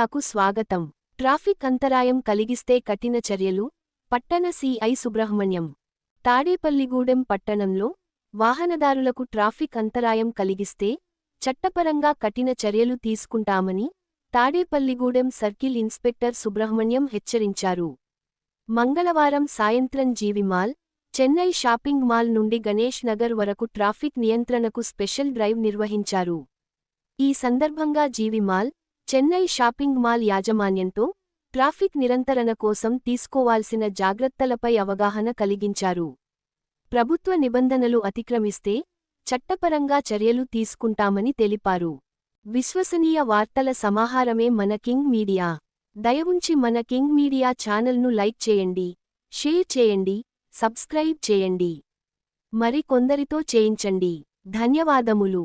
మీడియాకు స్వాగతం. ట్రాఫిక్ అంతరాయం కలిగిస్తే కఠిన చర్యలు. పట్టణ సిఐ సుబ్రహ్మణ్యం. తాడేపల్లిగూడెం పట్టణంలో వాహనదారులకు ట్రాఫిక్ అంతరాయం కలిగిస్తే చట్టపరంగా కఠిన చర్యలు తీసుకుంటామని తాడేపల్లిగూడెం సర్కిల్ ఇన్స్పెక్టర్ సుబ్రహ్మణ్యం హెచ్చరించారు. మంగళవారం సాయంత్రం జీవిమాల్, చెన్నై షాపింగ్ మాల్ నుండి గణేష్ నగర్ వరకు ట్రాఫిక్ నియంత్రణకు స్పెషల్ డ్రైవ్ నిర్వహించారు. ఈ సందర్భంగా జీవిమాల్, చెన్నై షాపింగ్ మాల్ యాజమాన్యంతో ట్రాఫిక్ నియంత్రణ కోసం తీసుకోవాల్సిన జాగ్రత్తలపై అవగాహన కలిగించారు. ప్రభుత్వ నిబంధనలు అతిక్రమిస్తే చట్టపరంగా చర్యలు తీసుకుంటామని తెలిపారు. విశ్వసనీయ వార్తల సమాహారమే మన కింగ్ మీడియా. దయవుంచి మన కింగ్ మీడియా ఛానల్ను లైక్ చేయండి, షేర్ చేయండి, సబ్స్క్రైబ్ చేయండి. మరి కొందరితో చేయించండి. ధన్యవాదములు.